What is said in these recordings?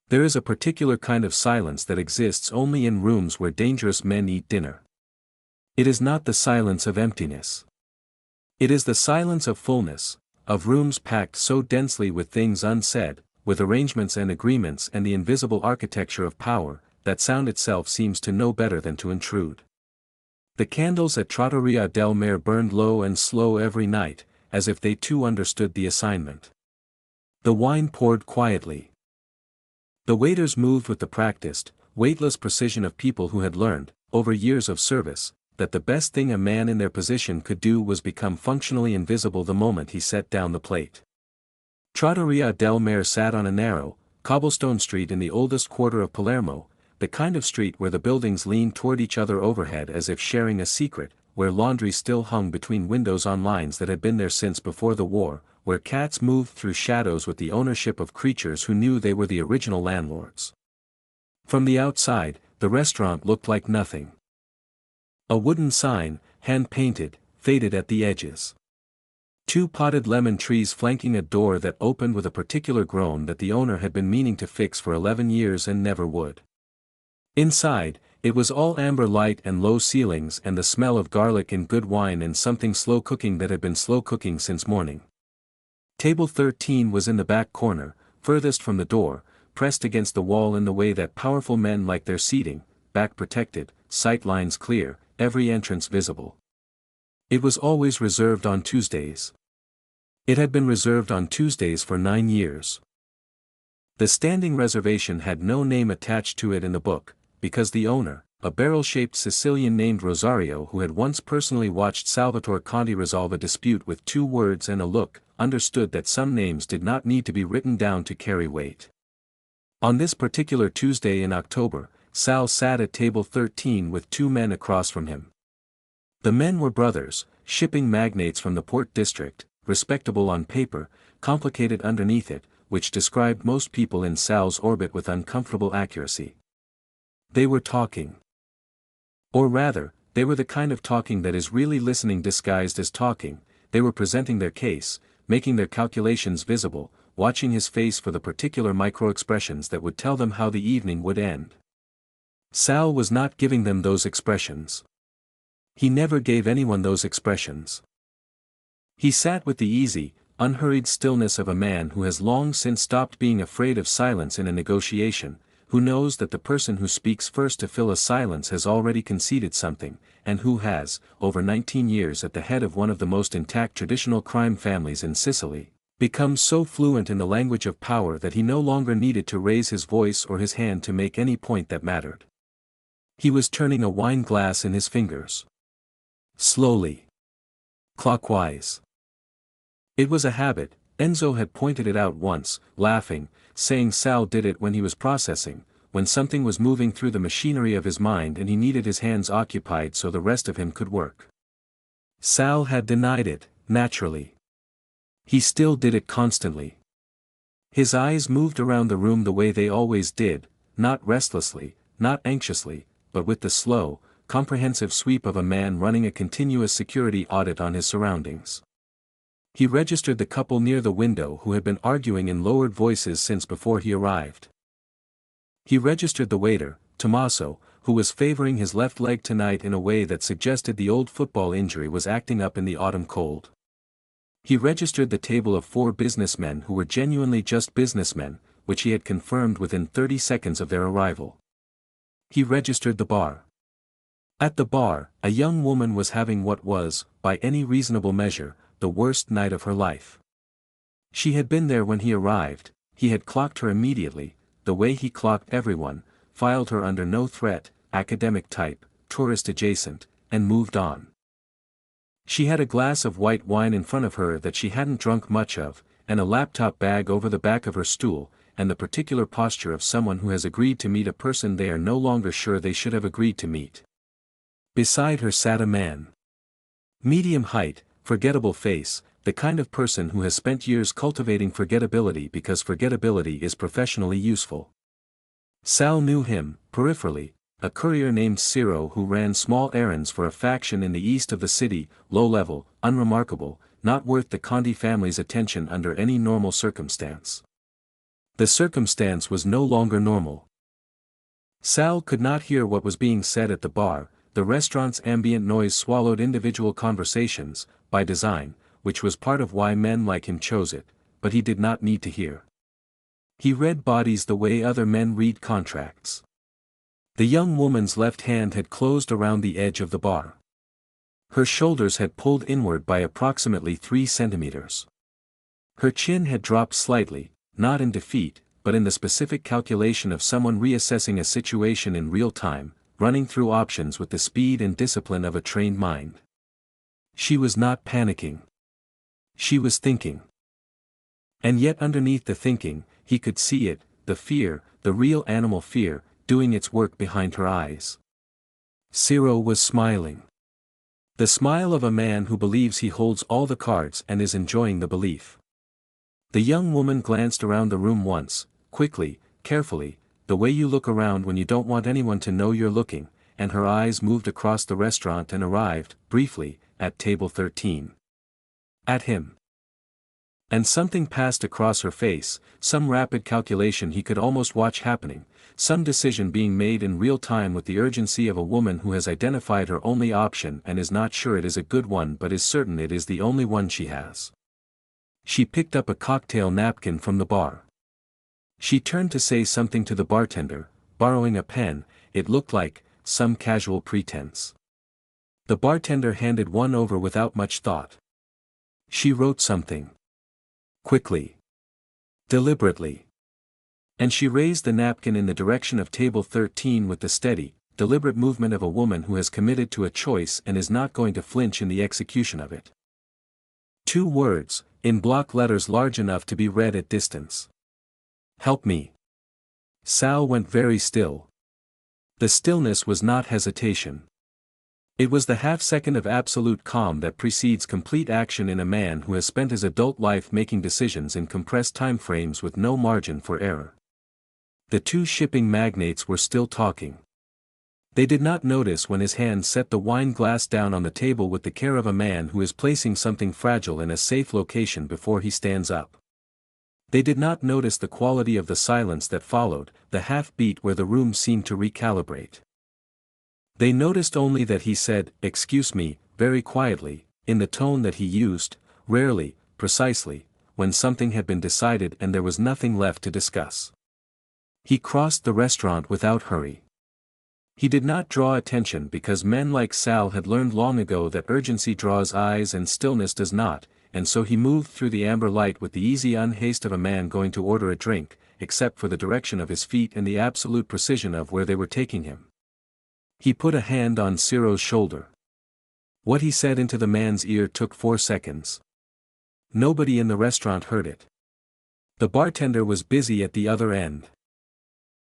There is a particular kind of silence that exists only in rooms where dangerous men eat dinner. It is not the silence of emptiness. It is the silence of fullness, of rooms packed so densely with things unsaid, with arrangements and agreements and the invisible architecture of power, that sound itself seems to know better than to intrude. The candles at Trattoria del Mare burned low and slow every night, as if they too understood the assignment. The wine poured quietly. The waiters moved with the practiced, weightless precision of people who had learned, over years of service, that the best thing a man in their position could do was become functionally invisible the moment he set down the plate. Trattoria del Mare sat on a narrow, cobblestone street in the oldest quarter of Palermo, the kind of street where the buildings lean toward each other overhead as if sharing a secret, where laundry still hung between windows on lines that had been there since before the war, where cats moved through shadows with the ownership of creatures who knew they were the original landlords. From the outside, the restaurant looked like nothing. A wooden sign, hand-painted, faded at the edges. 2 potted lemon trees flanking a door that opened with a particular groan that the owner had been meaning to fix for 11 years and never would. Inside, it was all amber light and low ceilings and the smell of garlic and good wine and something slow cooking that had been slow cooking since morning. Table 13 was in the back corner, furthest from the door, pressed against the wall in the way that powerful men like their seating, back protected, sight lines clear, every entrance visible. It was always reserved on Tuesdays. It had been reserved on Tuesdays for 9 years. The standing reservation had no name attached to it in the book, because the owner, a barrel-shaped Sicilian named Rosario who had once personally watched Salvatore Conti resolve a dispute with 2 words and a look, understood that some names did not need to be written down to carry weight. On this particular Tuesday in October, Sal sat at table 13 with 2 men across from him. The men were brothers, shipping magnates from the port district, respectable on paper, complicated underneath it, which described most people in Sal's orbit with uncomfortable accuracy. They were talking. Or rather, they were the kind of talking that is really listening disguised as talking. They were presenting their case, making their calculations visible, watching his face for the particular micro-expressions that would tell them how the evening would end. Sal was not giving them those expressions. He never gave anyone those expressions. He sat with the easy, unhurried stillness of a man who has long since stopped being afraid of silence in a negotiation, who knows that the person who speaks first to fill a silence has already conceded something, and who has, over 19 years at the head of one of the most intact traditional crime families in Sicily, become so fluent in the language of power that he no longer needed to raise his voice or his hand to make any point that mattered. He was turning a wine glass in his fingers. Slowly. Clockwise. It was a habit. Enzo had pointed it out once, laughing, saying Sal did it when he was processing, when something was moving through the machinery of his mind and he needed his hands occupied so the rest of him could work. Sal had denied it, naturally. He still did it constantly. His eyes moved around the room the way they always did, not restlessly, not anxiously, but with the slow, comprehensive sweep of a man running a continuous security audit on his surroundings. He registered the couple near the window who had been arguing in lowered voices since before he arrived. He registered the waiter, Tommaso, who was favoring his left leg tonight in a way that suggested the old football injury was acting up in the autumn cold. He registered the table of 4 businessmen who were genuinely just businessmen, which he had confirmed within 30 seconds of their arrival. He registered the bar. At the bar, a young woman was having what was, by any reasonable measure, the worst night of her life. She had been there when he arrived, he had clocked her immediately, the way he clocked everyone, filed her under no threat, academic type, tourist adjacent, and moved on. She had a glass of white wine in front of her that she hadn't drunk much of, and a laptop bag over the back of her stool, and the particular posture of someone who has agreed to meet a person they are no longer sure they should have agreed to meet. Beside her sat a man. Medium height, forgettable face, the kind of person who has spent years cultivating forgettability because forgettability is professionally useful. Sal knew him, peripherally, a courier named Ciro who ran small errands for a faction in the east of the city, low-level, unremarkable, not worth the Conti family's attention under any normal circumstance. The circumstance was no longer normal. Sal could not hear what was being said at the bar. The restaurant's ambient noise swallowed individual conversations, by design, which was part of why men like him chose it, but he did not need to hear. He read bodies the way other men read contracts. The young woman's left hand had closed around the edge of the bar. Her shoulders had pulled inward by approximately 3 centimeters. Her chin had dropped slightly, not in defeat, but in the specific calculation of someone reassessing a situation in real time, running through options with the speed and discipline of a trained mind. She was not panicking. She was thinking. And yet underneath the thinking, he could see it, the fear, the real animal fear, doing its work behind her eyes. Ciro was smiling. The smile of a man who believes he holds all the cards and is enjoying the belief. The young woman glanced around the room once, quickly, carefully, the way you look around when you don't want anyone to know you're looking, and her eyes moved across the restaurant and arrived, briefly, at table 13. At him. And something passed across her face, some rapid calculation he could almost watch happening, some decision being made in real time with the urgency of a woman who has identified her only option and is not sure it is a good one but is certain it is the only one she has. She picked up a cocktail napkin from the bar. She turned to say something to the bartender, borrowing a pen, it looked like, some casual pretense. The bartender handed one over without much thought. She wrote something. Quickly. Deliberately. And she raised the napkin in the direction of table 13 with the steady, deliberate movement of a woman who has committed to a choice and is not going to flinch in the execution of it. 2 words, in block letters large enough to be read at distance. Help me. Sal went very still. The stillness was not hesitation. It was the half-second of absolute calm that precedes complete action in a man who has spent his adult life making decisions in compressed time frames with no margin for error. The 2 shipping magnates were still talking. They did not notice when his hand set the wine glass down on the table with the care of a man who is placing something fragile in a safe location before he stands up. They did not notice the quality of the silence that followed, the half-beat where the room seemed to recalibrate. They noticed only that he said, "Excuse me," very quietly, in the tone that he used, rarely, precisely, when something had been decided and there was nothing left to discuss. He crossed the restaurant without hurry. He did not draw attention because men like Sal had learned long ago that urgency draws eyes and stillness does not, and so he moved through the amber light with the easy unhaste of a man going to order a drink, except for the direction of his feet and the absolute precision of where they were taking him. He put a hand on Ciro's shoulder. What he said into the man's ear took 4 seconds. Nobody in the restaurant heard it. The bartender was busy at the other end.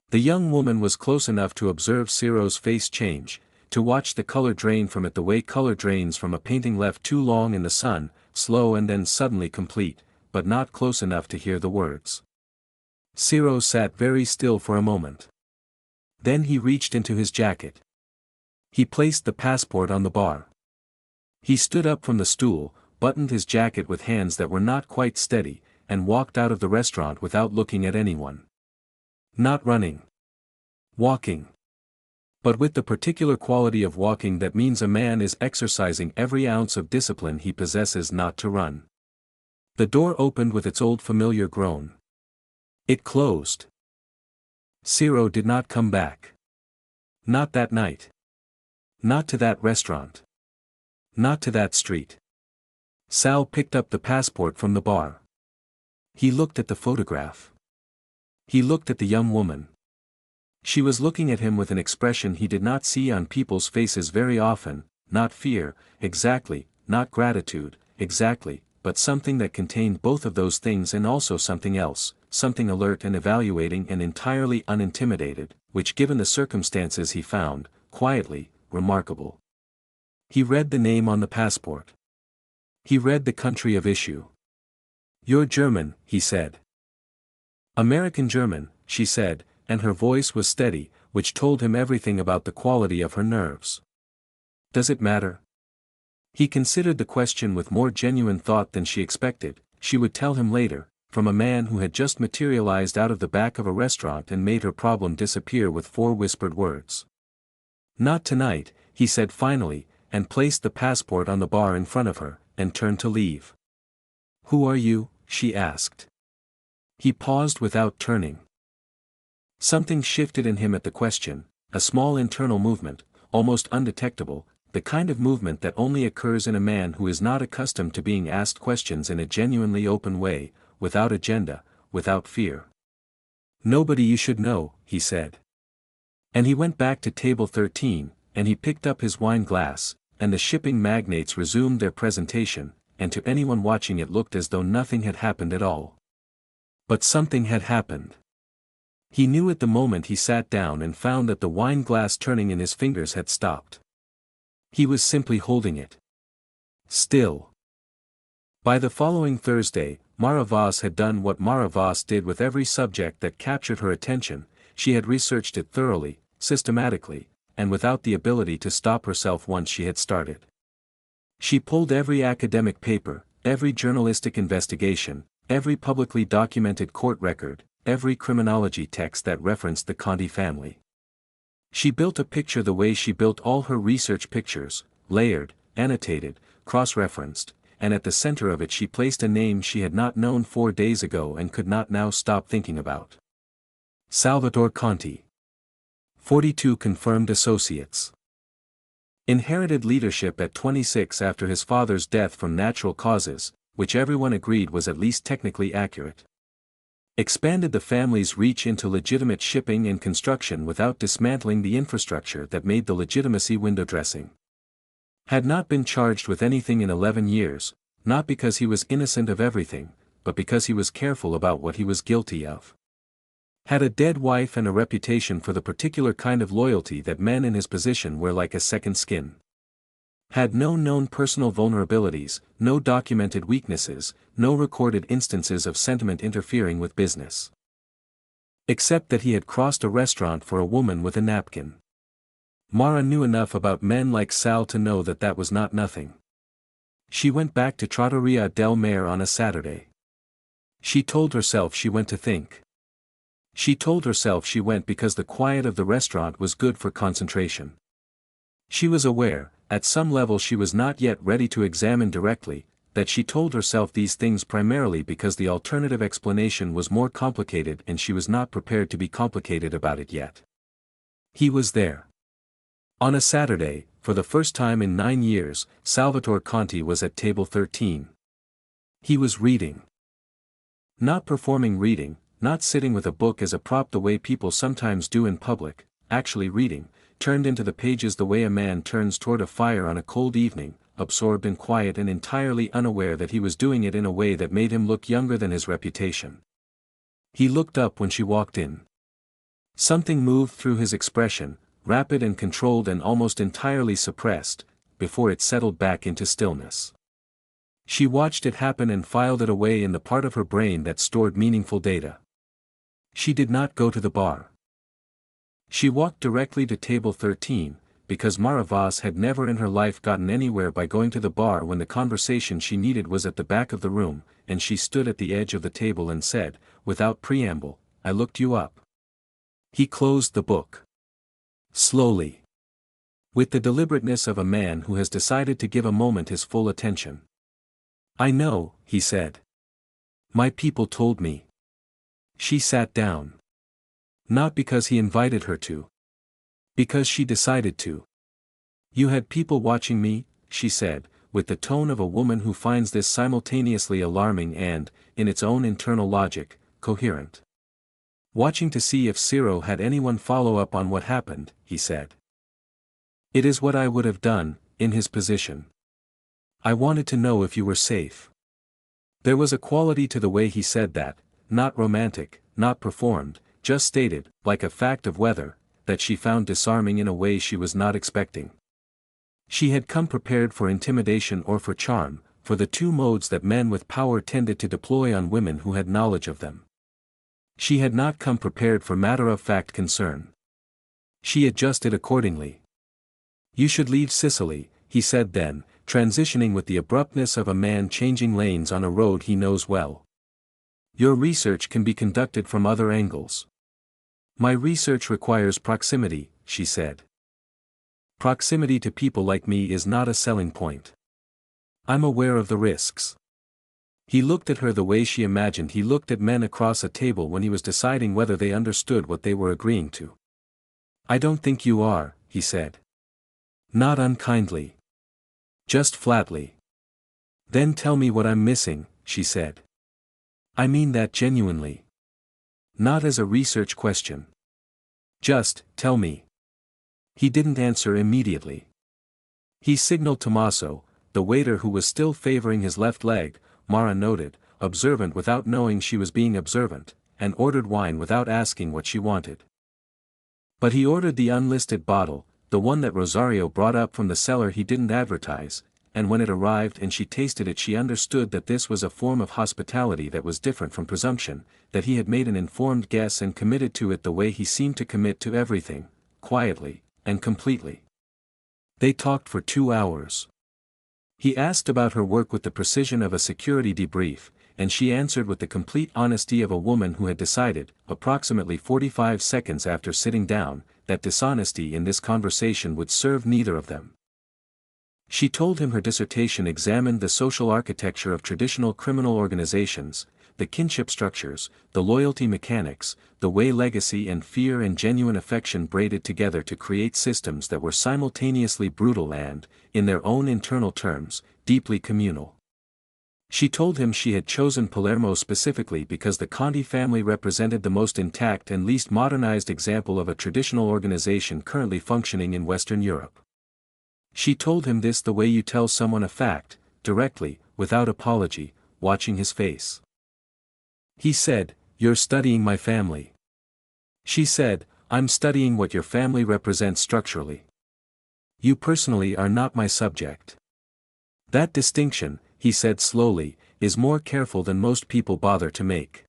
The young woman was close enough to observe Ciro's face change, to watch the color drain from it the way color drains from a painting left too long in the sun, slow and then suddenly complete, but not close enough to hear the words. Ciro sat very still for a moment. Then he reached into his jacket. He placed the passport on the bar. He stood up from the stool, buttoned his jacket with hands that were not quite steady, and walked out of the restaurant without looking at anyone. Not running. Walking. But with the particular quality of walking that means a man is exercising every ounce of discipline he possesses not to run. The door opened with its old familiar groan. It closed. Ciro did not come back. Not that night. Not to that restaurant. Not to that street. Sal picked up the passport from the bar. He looked at the photograph. He looked at the young woman. She was looking at him with an expression he did not see on people's faces very often, not fear, exactly, not gratitude, exactly, but something that contained both of those things and also something else, something alert and evaluating and entirely unintimidated, which given the circumstances he found, quietly, remarkable. He read the name on the passport. He read the country of issue. "You're German," he said. "American German," she said, and her voice was steady, which told him everything about the quality of her nerves. "Does it matter?" He considered the question with more genuine thought than she expected. She would tell him later, from a man who had just materialized out of the back of a restaurant and made her problem disappear with 4 whispered words. "Not tonight," he said finally, and placed the passport on the bar in front of her, and turned to leave. "Who are you?" she asked. He paused without turning. Something shifted in him at the question, a small internal movement, almost undetectable, the kind of movement that only occurs in a man who is not accustomed to being asked questions in a genuinely open way, without agenda, without fear. "Nobody you should know," he said. And he went back to table 13, and he picked up his wine glass, and the shipping magnates resumed their presentation, and to anyone watching it looked as though nothing had happened at all. But something had happened. He knew at the moment he sat down and found that the wine glass turning in his fingers had stopped. He was simply holding it still. By the following Thursday, Mara Voss had done what Mara Voss did with every subject that captured her attention. She had researched it thoroughly, systematically, and without the ability to stop herself once she had started. She pulled every academic paper, every journalistic investigation, every publicly documented court record, every criminology text that referenced the Conti family. She built a picture the way she built all her research pictures, layered, annotated, cross-referenced, and at the center of it she placed a name she had not known 4 days ago and could not now stop thinking about. Salvatore Conti. 42 confirmed associates. Inherited leadership at 26 after his father's death from natural causes, which everyone agreed was at least technically accurate. Expanded the family's reach into legitimate shipping and construction without dismantling the infrastructure that made the legitimacy window dressing. Had not been charged with anything in 11 years, not because he was innocent of everything, but because he was careful about what he was guilty of. Had a dead wife and a reputation for the particular kind of loyalty that men in his position wear like a second skin. Had no known personal vulnerabilities, no documented weaknesses, no recorded instances of sentiment interfering with business. Except that he had crossed a restaurant for a woman with a napkin. Mara knew enough about men like Sal to know that that was not nothing. She went back to Trattoria del Mare on a Saturday. She told herself she went to think. She told herself she went because the quiet of the restaurant was good for concentration. She was aware, at some level she was not yet ready to examine directly, that she told herself these things primarily because the alternative explanation was more complicated and she was not prepared to be complicated about it yet. He was there. On a Saturday, for the first time in 9 years, Salvatore Conti was at table 13. He was reading. Not performing reading, not sitting with a book as a prop the way people sometimes do in public, actually reading, turned into the pages the way a man turns toward a fire on a cold evening, absorbed and quiet and entirely unaware that he was doing it in a way that made him look younger than his reputation. He looked up when she walked in. Something moved through his expression, rapid and controlled and almost entirely suppressed, before it settled back into stillness. She watched it happen and filed it away in the part of her brain that stored meaningful data. She did not go to the bar. She walked directly to table 13, because Mara Voss had never in her life gotten anywhere by going to the bar when the conversation she needed was at the back of the room, and she stood at the edge of the table and said, without preamble, "I looked you up." He closed the book. Slowly. With the deliberateness of a man who has decided to give a moment his full attention. "I know," he said. "My people told me." She sat down. Not because he invited her to. Because she decided to. "You had people watching me," she said, with the tone of a woman who finds this simultaneously alarming and, in its own internal logic, coherent. "Watching to see if Ciro had anyone follow up on what happened," he said. "It is what I would have done, in his position. I wanted to know if you were safe." There was a quality to the way he said that, not romantic, not performed, just stated, like a fact of weather, that she found disarming in a way she was not expecting. She had come prepared for intimidation or for charm, for the two modes that men with power tended to deploy on women who had knowledge of them. She had not come prepared for matter-of-fact concern. She adjusted accordingly. "You should leave Sicily," he said then, transitioning with the abruptness of a man changing lanes on a road he knows well. Your research can be conducted from other angles. My research requires proximity, she said. Proximity to people like me is not a selling point. I'm aware of the risks. He looked at her the way she imagined he looked at men across a table when he was deciding whether they understood what they were agreeing to. I don't think you are, he said. Not unkindly. Just flatly. Then tell me what I'm missing, she said. I mean that genuinely. Not as a research question. Just, tell me. He didn't answer immediately. He signaled Tommaso, the waiter who was still favoring his left leg, Mara noted, observant without knowing she was being observant, and ordered wine without asking what she wanted. But he ordered the unlisted bottle, the one that Rosario brought up from the cellar he didn't advertise, and when it arrived and she tasted it she understood that this was a form of hospitality that was different from presumption, that he had made an informed guess and committed to it the way he seemed to commit to everything, quietly, and completely. They talked for 2 hours. He asked about her work with the precision of a security debrief, and she answered with the complete honesty of a woman who had decided, approximately 45 seconds after sitting down, that dishonesty in this conversation would serve neither of them. She told him her dissertation examined the social architecture of traditional criminal organizations, the kinship structures, the loyalty mechanics, the way legacy and fear and genuine affection braided together to create systems that were simultaneously brutal and, in their own internal terms, deeply communal. She told him she had chosen Palermo specifically because the Conti family represented the most intact and least modernized example of a traditional organization currently functioning in Western Europe. She told him this the way you tell someone a fact, directly, without apology, watching his face. He said, "You're studying my family." She said, "I'm studying what your family represents structurally. You personally are not my subject." That distinction, he said slowly, is more careful than most people bother to make.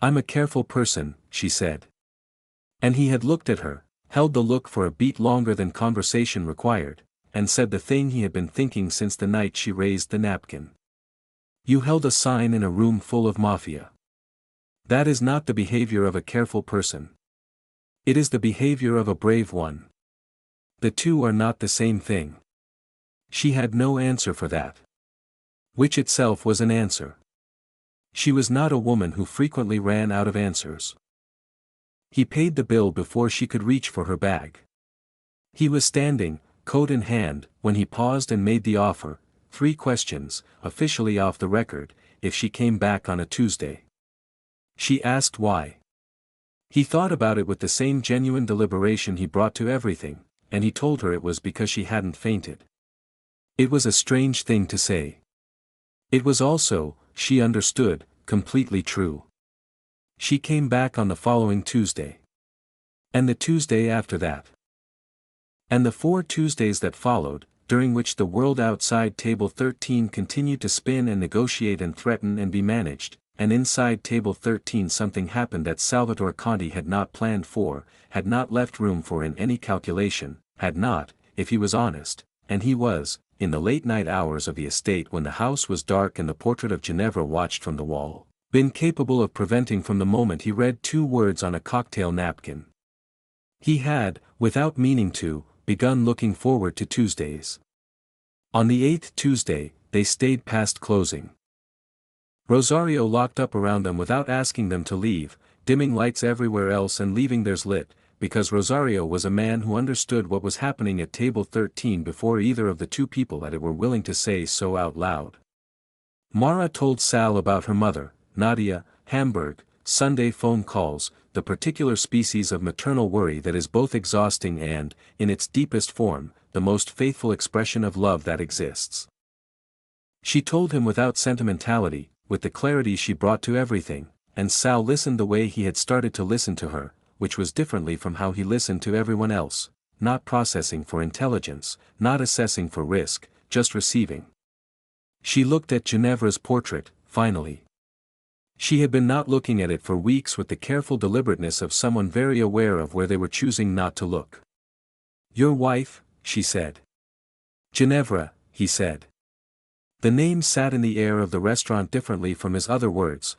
I'm a careful person, she said. And he had looked at her, held the look for a beat longer than conversation required, and said the thing he had been thinking since the night she raised the napkin. You held a sign in a room full of Mafia. That is not the behavior of a careful person. It is the behavior of a brave one. The two are not the same thing. She had no answer for that. Which itself was an answer. She was not a woman who frequently ran out of answers. He paid the bill before she could reach for her bag. He was standing, coat in hand, when he paused and made the offer, 3 questions, officially off the record, if she came back on a Tuesday. She asked why. He thought about it with the same genuine deliberation he brought to everything, and he told her it was because she hadn't fainted. It was a strange thing to say. It was also, she understood, completely true. She came back on the following Tuesday. And the Tuesday after that. And the 4 Tuesdays that followed, during which the world outside Table 13 continued to spin and negotiate and threaten and be managed, and inside Table 13 something happened that Salvatore Conti had not planned for, had not left room for in any calculation, had not, if he was honest, and he was, in the late night hours of the estate when the house was dark and the portrait of Ginevra watched from the wall, been capable of preventing from the moment he read 2 words on a cocktail napkin. He had, without meaning to, begun looking forward to Tuesdays. On the 8th Tuesday, they stayed past closing. Rosario locked up around them without asking them to leave, dimming lights everywhere else and leaving theirs lit, because Rosario was a man who understood what was happening at Table 13 before either of the 2 people at it were willing to say so out loud. Mara told Sal about her mother, Nadia, Hamburg, Sunday phone calls, the particular species of maternal worry that is both exhausting and, in its deepest form, the most faithful expression of love that exists. She told him without sentimentality, with the clarity she brought to everything, and Sal listened the way he had started to listen to her, which was differently from how he listened to everyone else, not processing for intelligence, not assessing for risk, just receiving. She looked at Ginevra's portrait, finally. She had been not looking at it for weeks with the careful deliberateness of someone very aware of where they were choosing not to look. Your wife, she said. Ginevra, he said. The name sat in the air of the restaurant differently from his other words,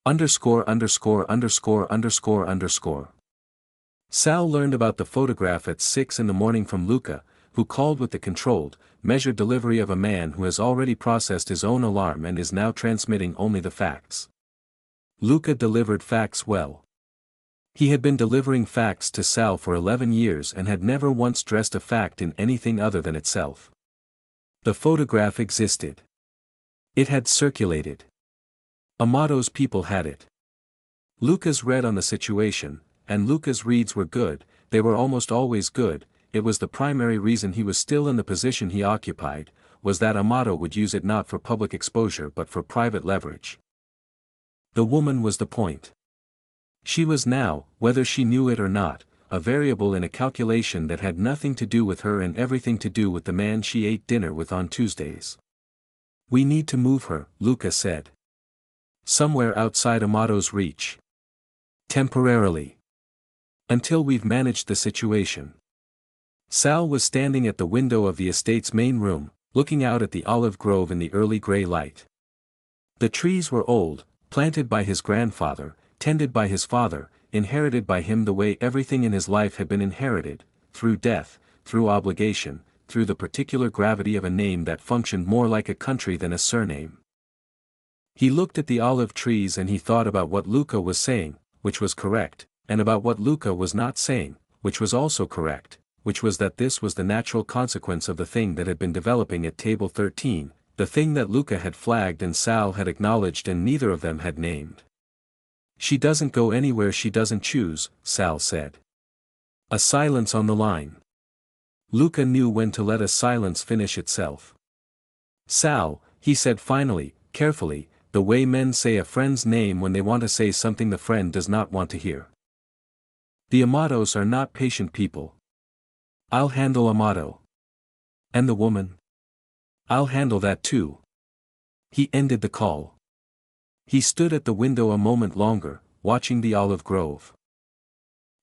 Underscore underscore underscore underscore underscore. Sal learned about the photograph at 6 in the morning from Luca, who called with the controlled, measured delivery of a man who has already processed his own alarm and is now transmitting only the facts. Luca delivered facts well. He had been delivering facts to Sal for 11 years and had never once dressed a fact in anything other than itself. The photograph existed. It had circulated. Amato's people had it. Luca's read on the situation, and Luca's reads were good, they were almost always good. It was the primary reason he was still in the position he occupied, was that Amato would use it not for public exposure but for private leverage. The woman was the point. She was now, whether she knew it or not, a variable in a calculation that had nothing to do with her and everything to do with the man she ate dinner with on Tuesdays. "We need to move her," Luca said. "Somewhere outside Amato's reach. Temporarily. Until we've managed the situation." Sal was standing at the window of the estate's main room, looking out at the olive grove in the early gray light. The trees were old, planted by his grandfather, tended by his father, inherited by him the way everything in his life had been inherited, through death, through obligation, through the particular gravity of a name that functioned more like a country than a surname. He looked at the olive trees and he thought about what Luca was saying, which was correct, and about what Luca was not saying, which was also correct, which was that this was the natural consequence of the thing that had been developing at table 13, the thing that Luca had flagged and Sal had acknowledged and neither of them had named. "She doesn't go anywhere she doesn't choose," Sal said. A silence on the line. Luca knew when to let a silence finish itself. "Sal," he said finally, carefully, the way men say a friend's name when they want to say something the friend does not want to hear. "The Amatos are not patient people. I'll handle Amato. And the woman? I'll handle that too." He ended the call. He stood at the window a moment longer, watching the olive grove.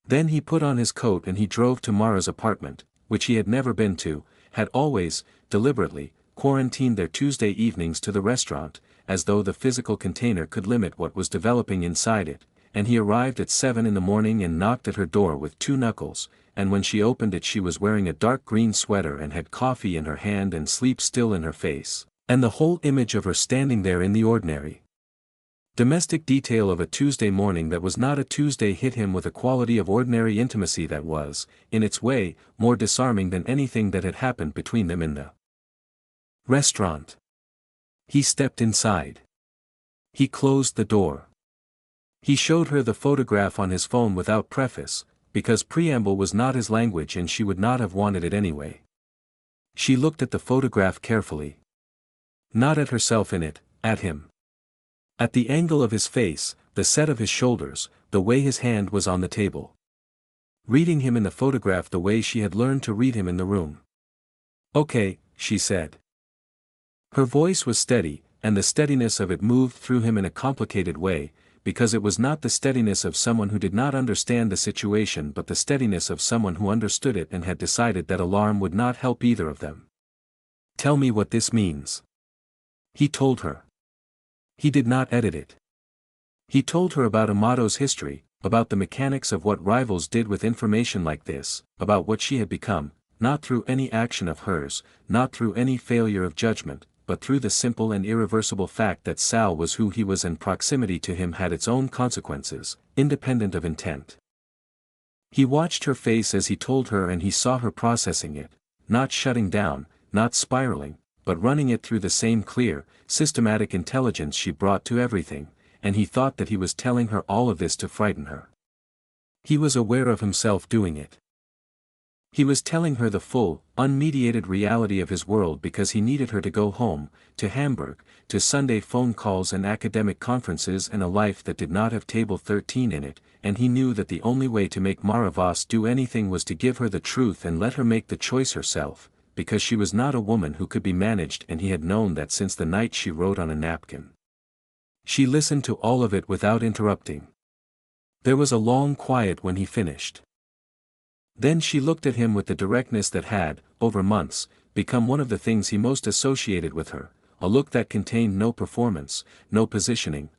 Then he put on his coat and he drove to Mara's apartment, which he had never been to, had always, deliberately, quarantined their Tuesday evenings to the restaurant, as though the physical container could limit what was developing inside it, and he arrived at 7 in the morning and knocked at her door with 2 knuckles, and when she opened it she was wearing a dark green sweater and had coffee in her hand and sleep still in her face, and the whole image of her standing there in the ordinary domestic detail of a Tuesday morning that was not a Tuesday hit him with a quality of ordinary intimacy that was, in its way, more disarming than anything that had happened between them in the restaurant. He stepped inside. He closed the door. He showed her the photograph on his phone without preface, because preamble was not his language and she would not have wanted it anyway. She looked at the photograph carefully. Not at herself in it, at him. At the angle of his face, the set of his shoulders, the way his hand was on the table. Reading him in the photograph the way she had learned to read him in the room. "Okay," she said. Her voice was steady, and the steadiness of it moved through him in a complicated way, because it was not the steadiness of someone who did not understand the situation but the steadiness of someone who understood it and had decided that alarm would not help either of them. "Tell me what this means." He told her. He did not edit it. He told her about Amato's history, about the mechanics of what rivals did with information like this, about what she had become, not through any action of hers, not through any failure of judgment, but through the simple and irreversible fact that Sal was who he was and proximity to him had its own consequences, independent of intent. He watched her face as he told her and he saw her processing it, not shutting down, not spiraling, but running it through the same clear, systematic intelligence she brought to everything, and he thought that he was telling her all of this to frighten her. He was aware of himself doing it. He was telling her the full, unmediated reality of his world because he needed her to go home, to Hamburg, to Sunday phone calls and academic conferences and a life that did not have table 13 in it, and he knew that the only way to make Mara Voss do anything was to give her the truth and let her make the choice herself, because she was not a woman who could be managed and he had known that since the night she wrote on a napkin. She listened to all of it without interrupting. There was a long quiet when he finished. Then she looked at him with the directness that had, over months, become one of the things he most associated with her, a look that contained no performance, no positioning,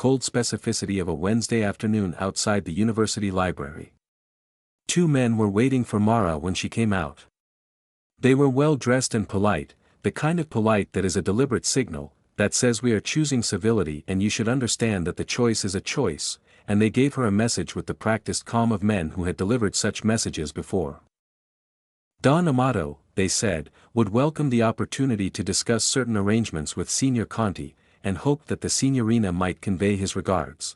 cold specificity of a Wednesday afternoon outside the university library. Two men were waiting for Mara when she came out. They were well dressed and polite, the kind of polite that is a deliberate signal, that says we are choosing civility and you should understand that the choice is a choice, and they gave her a message with the practiced calm of men who had delivered such messages before. Don Amato, they said, would welcome the opportunity to discuss certain arrangements with Signor Conti, and hoped that the Signorina might convey his regards.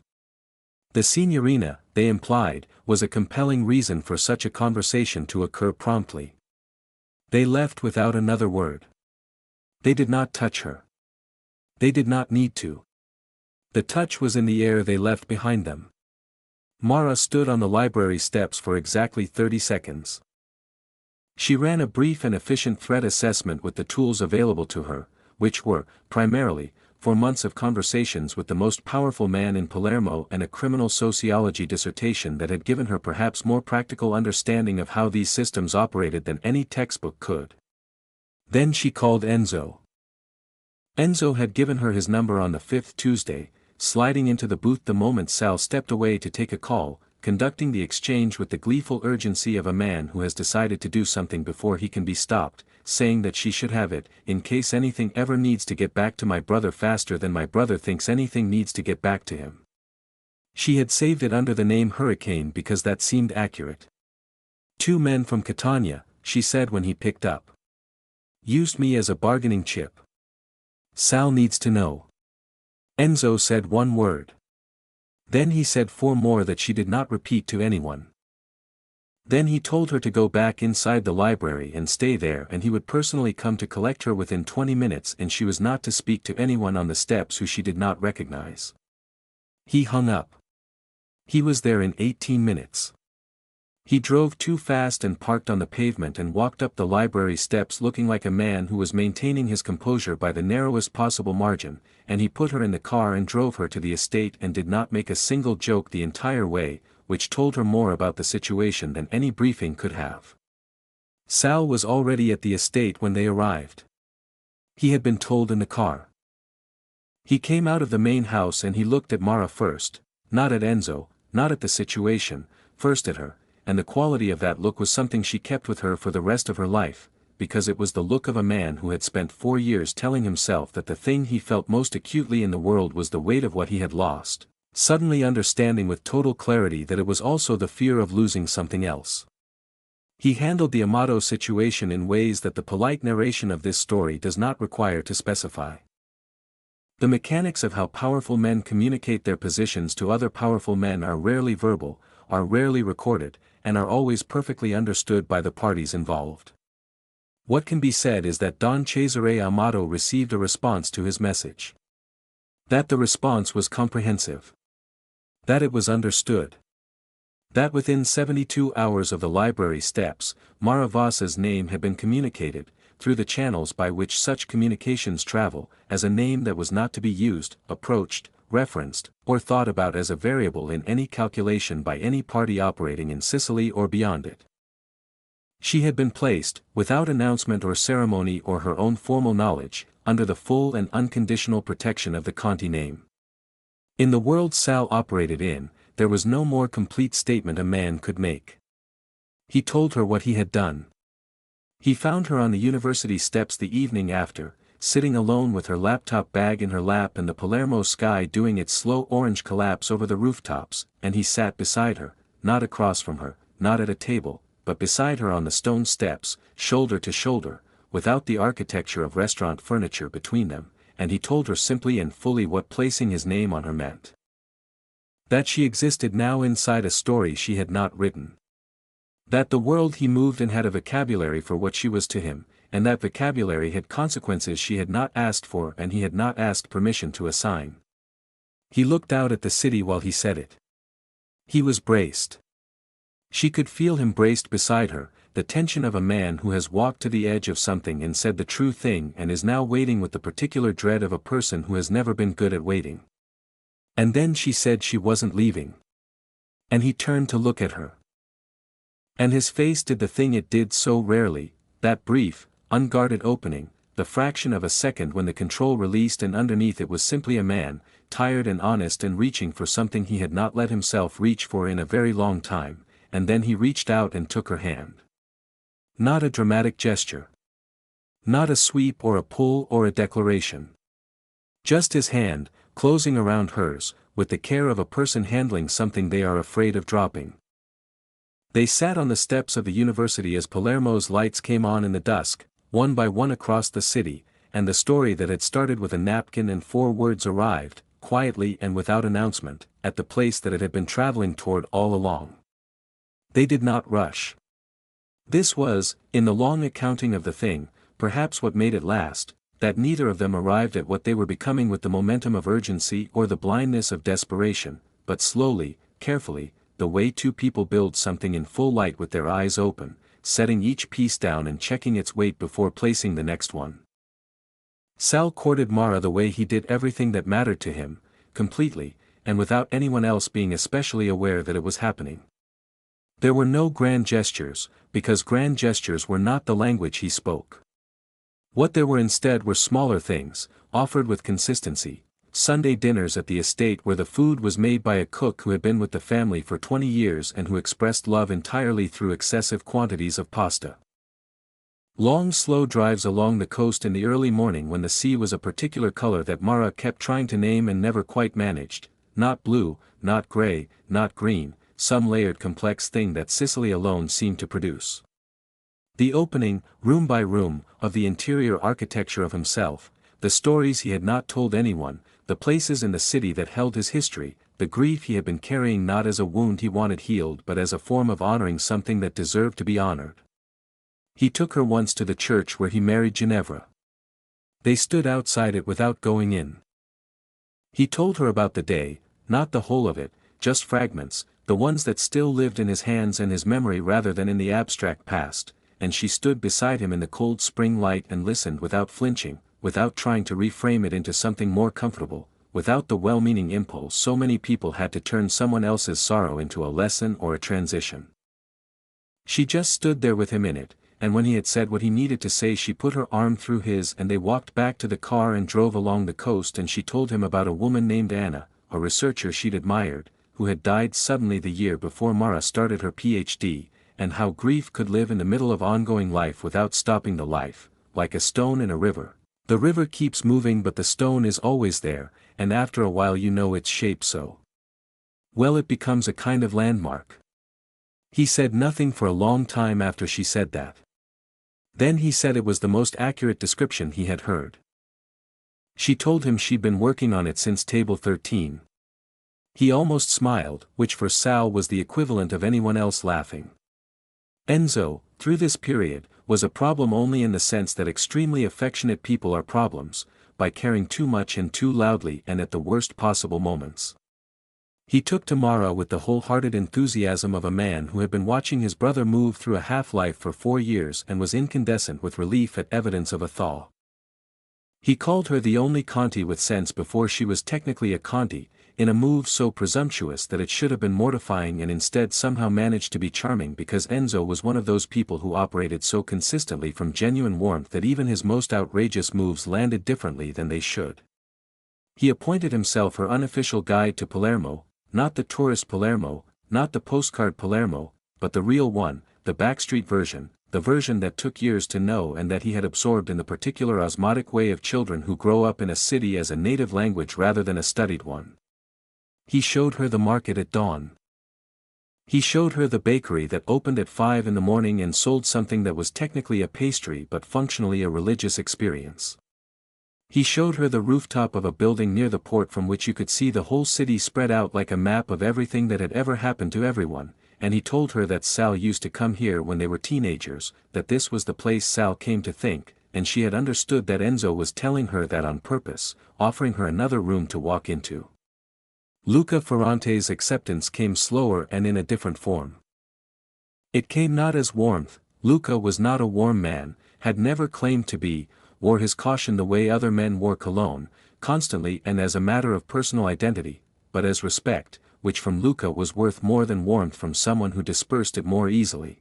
The Signorina, they implied, was a compelling reason for such a conversation to occur promptly. They left without another word. They did not touch her. They did not need to. The touch was in the air they left behind them. Mara stood on the library steps for exactly 30 seconds. She ran a brief and efficient threat assessment with the tools available to her, which were, primarily, 4 months of conversations with the most powerful man in Palermo and a criminal sociology dissertation that had given her perhaps more practical understanding of how these systems operated than any textbook could. Then she called Enzo. Enzo had given her his number on the 5th Tuesday, sliding into the booth the moment Sal stepped away to take a call, conducting the exchange with the gleeful urgency of a man who has decided to do something before he can be stopped, saying that she should have it, in case anything ever needs to get back to my brother faster than my brother thinks anything needs to get back to him. She had saved it under the name Hurricane because that seemed accurate. 2 men from Catania, she said when he picked up. Used me as a bargaining chip. Sal needs to know. Enzo said 1 word. Then he said 4 more that she did not repeat to anyone. Then he told her to go back inside the library and stay there and he would personally come to collect her within 20 minutes and she was not to speak to anyone on the steps who she did not recognize. He hung up. He was there in 18 minutes. He drove too fast and parked on the pavement and walked up the library steps looking like a man who was maintaining his composure by the narrowest possible margin, and he put her in the car and drove her to the estate and did not make a single joke the entire way, which told her more about the situation than any briefing could have. Sal was already at the estate when they arrived. He had been told in the car. He came out of the main house and he looked at Mara first, not at Enzo, not at the situation, first at her. And the quality of that look was something she kept with her for the rest of her life, because it was the look of a man who had spent 4 years telling himself that the thing he felt most acutely in the world was the weight of what he had lost, suddenly understanding with total clarity that it was also the fear of losing something else. He handled the Amato situation in ways that the polite narration of this story does not require to specify. The mechanics of how powerful men communicate their positions to other powerful men are rarely verbal, are rarely recorded, and are always perfectly understood by the parties involved. What can be said is that Don Cesare Amato received a response to his message. That the response was comprehensive. That it was understood. That within 72 hours of the library steps, Mara Vasa's name had been communicated, through the channels by which such communications travel, as a name that was not to be used, approached, referenced, or thought about as a variable in any calculation by any party operating in Sicily or beyond it. She had been placed, without announcement or ceremony or her own formal knowledge, under the full and unconditional protection of the Conti name. In the world Sal operated in, there was no more complete statement a man could make. He told her what he had done. He found her on the university steps the evening after, sitting alone with her laptop bag in her lap and the Palermo sky doing its slow orange collapse over the rooftops, and he sat beside her, not across from her, not at a table, but beside her on the stone steps, shoulder to shoulder, without the architecture of restaurant furniture between them, and he told her simply and fully what placing his name on her meant. That she existed now inside a story she had not written. That the world he moved in had a vocabulary for what she was to him, and that vocabulary had consequences she had not asked for and he had not asked permission to assign. He looked out at the city while he said it. He was braced. She could feel him braced beside her, the tension of a man who has walked to the edge of something and said the true thing and is now waiting with the particular dread of a person who has never been good at waiting. And then she said she wasn't leaving. And he turned to look at her. And his face did the thing it did so rarely, that brief, unguarded opening, the fraction of a second when the control released and underneath it was simply a man, tired and honest and reaching for something he had not let himself reach for in a very long time, and then he reached out and took her hand. Not a dramatic gesture. Not a sweep or a pull or a declaration. Just his hand, closing around hers, with the care of a person handling something they are afraid of dropping. They sat on the steps of the university as Palermo's lights came on in the dusk, one by one across the city, and the story that had started with a napkin and 4 words arrived, quietly and without announcement, at the place that it had been traveling toward all along. They did not rush. This was, in the long accounting of the thing, perhaps what made it last, that neither of them arrived at what they were becoming with the momentum of urgency or the blindness of desperation, but slowly, carefully, the way 2 people build something in full light with their eyes open, setting each piece down and checking its weight before placing the next one. Sal courted Mara the way he did everything that mattered to him, completely, and without anyone else being especially aware that it was happening. There were no grand gestures, because grand gestures were not the language he spoke. What there were instead were smaller things, offered with consistency, Sunday dinners at the estate where the food was made by a cook who had been with the family for 20 years and who expressed love entirely through excessive quantities of pasta. Long slow drives along the coast in the early morning when the sea was a particular color that Mara kept trying to name and never quite managed, not blue, not gray, not green, some layered complex thing that Sicily alone seemed to produce. The opening, room by room, of the interior architecture of himself, the stories he had not told anyone, the places in the city that held his history, the grief he had been carrying not as a wound he wanted healed but as a form of honoring something that deserved to be honored. He took her once to the church where he married Ginevra. They stood outside it without going in. He told her about the day, not the whole of it, just fragments, the ones that still lived in his hands and his memory rather than in the abstract past, and she stood beside him in the cold spring light and listened without flinching, without trying to reframe it into something more comfortable, without the well-meaning impulse so many people had to turn someone else's sorrow into a lesson or a transition. She just stood there with him in it, and when he had said what he needed to say she put her arm through his and they walked back to the car and drove along the coast and she told him about a woman named Anna, a researcher she'd admired, who had died suddenly the year before Mara started her PhD, and how grief could live in the middle of ongoing life without stopping the life, like a stone in a river. The river keeps moving but the stone is always there, and after a while you know its shape so well it becomes a kind of landmark. He said nothing for a long time after she said that. Then he said it was the most accurate description he had heard. She told him she'd been working on it since table 13. He almost smiled, which for Sal was the equivalent of anyone else laughing. Enzo, through this period, was a problem only in the sense that extremely affectionate people are problems, by caring too much and too loudly and at the worst possible moments. He took to Mara with the wholehearted enthusiasm of a man who had been watching his brother move through a half-life for 4 years and was incandescent with relief at evidence of a thaw. He called her the only Conti with sense before she was technically a Conti, in a move so presumptuous that it should have been mortifying and instead somehow managed to be charming because Enzo was one of those people who operated so consistently from genuine warmth that even his most outrageous moves landed differently than they should. He appointed himself her unofficial guide to Palermo, not the tourist Palermo, not the postcard Palermo, but the real one, the backstreet version, the version that took years to know and that he had absorbed in the particular osmotic way of children who grow up in a city as a native language rather than a studied one. He showed her the market at dawn. He showed her the bakery that opened at 5 in the morning and sold something that was technically a pastry but functionally a religious experience. He showed her the rooftop of a building near the port from which you could see the whole city spread out like a map of everything that had ever happened to everyone, and he told her that Sal used to come here when they were teenagers, that this was the place Sal came to think, and she had understood that Enzo was telling her that on purpose, offering her another room to walk into. Luca Ferrante's acceptance came slower and in a different form. It came not as warmth. Luca was not a warm man, had never claimed to be, wore his caution the way other men wore cologne, constantly and as a matter of personal identity, but as respect, which from Luca was worth more than warmth from someone who dispersed it more easily.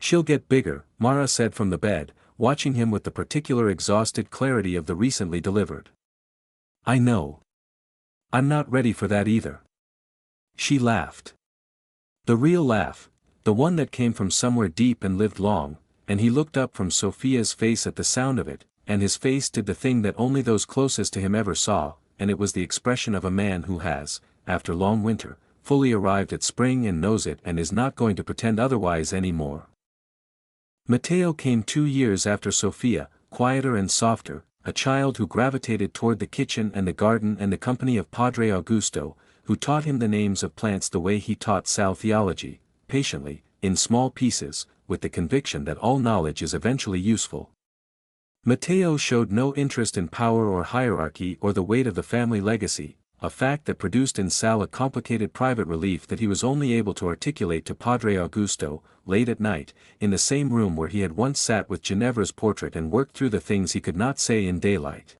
She'll get bigger, Mara said from the bed, watching him with the particular exhausted clarity of the recently delivered. I know. I'm not ready for that either. She laughed. The real laugh, the one that came from somewhere deep and lived long, and he looked up from Sophia's face at the sound of it, and his face did the thing that only those closest to him ever saw, and it was the expression of a man who has, after long winter, fully arrived at spring and knows it and is not going to pretend otherwise any more. Matteo came 2 years after Sophia, quieter and softer, a child who gravitated toward the kitchen and the garden and the company of Padre Augusto, who taught him the names of plants the way he taught Sal theology, patiently, in small pieces, with the conviction that all knowledge is eventually useful. Matteo showed no interest in power or hierarchy or the weight of the family legacy, a fact that produced in Sal a complicated private relief that he was only able to articulate to Padre Augusto, late at night, in the same room where he had once sat with Ginevra's portrait and worked through the things he could not say in daylight.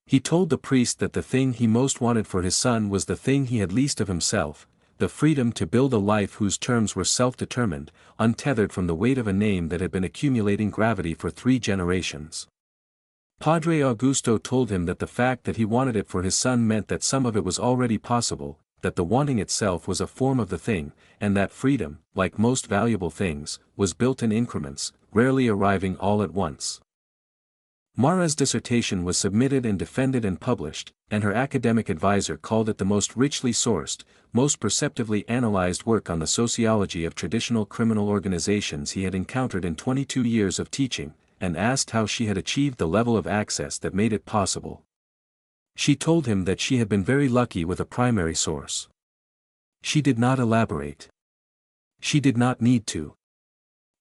He told the priest that the thing he most wanted for his son was the thing he had least of himself, the freedom to build a life whose terms were self-determined, untethered from the weight of a name that had been accumulating gravity for 3 generations. Padre Augusto told him that the fact that he wanted it for his son meant that some of it was already possible, that the wanting itself was a form of the thing, and that freedom, like most valuable things, was built in increments, rarely arriving all at once. Mara's dissertation was submitted and defended and published, and her academic advisor called it the most richly sourced, most perceptively analyzed work on the sociology of traditional criminal organizations he had encountered in 22 years of teaching, and asked how she had achieved the level of access that made it possible. She told him that she had been very lucky with a primary source. She did not elaborate. She did not need to.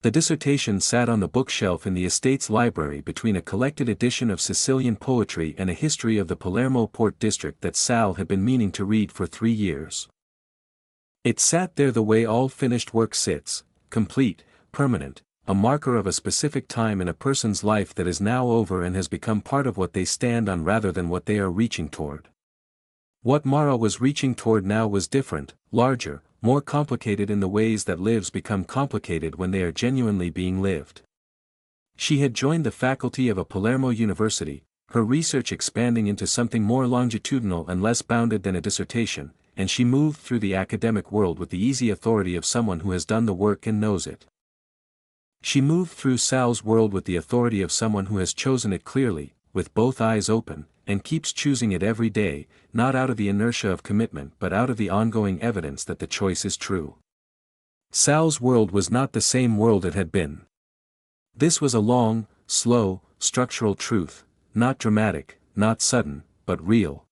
The dissertation sat on the bookshelf in the estate's library between a collected edition of Sicilian poetry and a history of the Palermo port district that Sal had been meaning to read for 3 years. It sat there the way all finished work sits, complete, permanent, a marker of a specific time in a person's life that is now over and has become part of what they stand on rather than what they are reaching toward. What Mara was reaching toward now was different, larger, more complicated in the ways that lives become complicated when they are genuinely being lived. She had joined the faculty of a Palermo university, her research expanding into something more longitudinal and less bounded than a dissertation, and she moved through the academic world with the easy authority of someone who has done the work and knows it. She moved through Sal's world with the authority of someone who has chosen it clearly, with both eyes open, and keeps choosing it every day, not out of the inertia of commitment but out of the ongoing evidence that the choice is true. Sal's world was not the same world it had been. This was a long, slow, structural truth, not dramatic, not sudden, but real.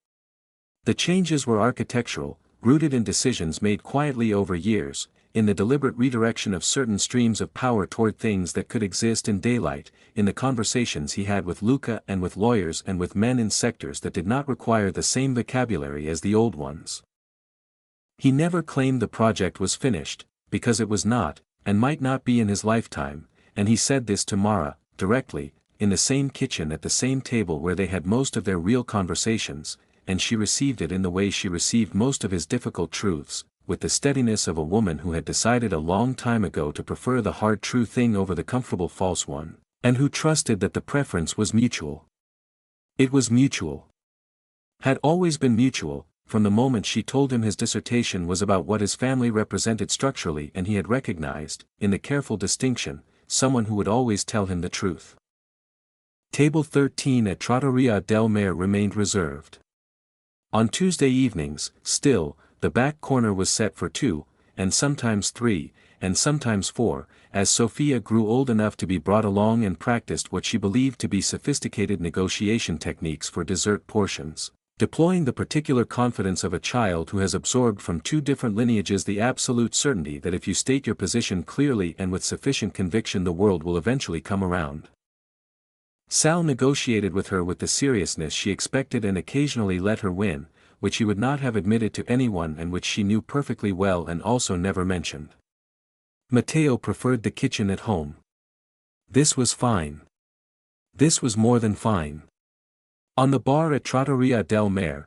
The changes were architectural, rooted in decisions made quietly over years, in the deliberate redirection of certain streams of power toward things that could exist in daylight, in the conversations he had with Luca and with lawyers and with men in sectors that did not require the same vocabulary as the old ones. He never claimed the project was finished, because it was not, and might not be in his lifetime, and he said this to Mara, directly, in the same kitchen at the same table where they had most of their real conversations, and she received it in the way she received most of his difficult truths, with the steadiness of a woman who had decided a long time ago to prefer the hard true thing over the comfortable false one, and who trusted that the preference was mutual. It was mutual. Had always been mutual, from the moment she told him his dissertation was about what his family represented structurally, and he had recognized, in the careful distinction, someone who would always tell him the truth. Table 13 at Trattoria del Mare remained reserved. On Tuesday evenings, still, the back corner was set for 2, and sometimes 3, and sometimes 4, as Sophia grew old enough to be brought along and practiced what she believed to be sophisticated negotiation techniques for dessert portions, deploying the particular confidence of a child who has absorbed from 2 different lineages the absolute certainty that if you state your position clearly and with sufficient conviction the world will eventually come around. Sal negotiated with her with the seriousness she expected and occasionally let her win, which he would not have admitted to anyone and which she knew perfectly well and also never mentioned. Matteo preferred the kitchen at home. This was fine. This was more than fine. On the bar at Trattoria del Mare,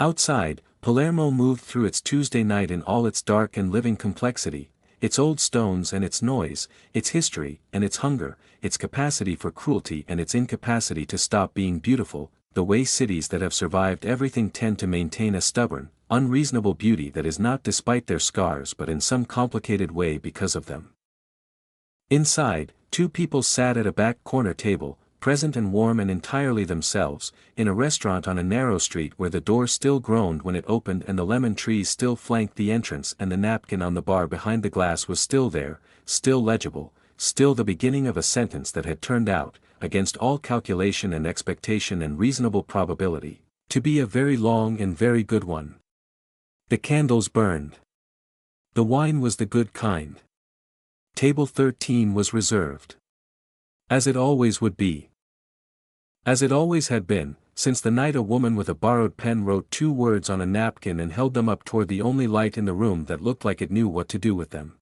Outside, Palermo moved through its Tuesday night in all its dark and living complexity, its old stones and its noise, its history and its hunger, its capacity for cruelty and its incapacity to stop being beautiful, the way cities that have survived everything tend to maintain a stubborn, unreasonable beauty that is not despite their scars but in some complicated way because of them. Inside, two people sat at a back corner table, present and warm and entirely themselves, in a restaurant on a narrow street where the door still groaned when it opened and the lemon trees still flanked the entrance and the napkin on the bar behind the glass was still there, still legible, still the beginning of a sentence that had turned out, against all calculation and expectation and reasonable probability, to be a very long and very good one. The candles burned. The wine was the good kind. Table 13 was reserved. As it always would be. As it always had been, since the night a woman with a borrowed pen wrote 2 words on a napkin and held them up toward the only light in the room that looked like it knew what to do with them.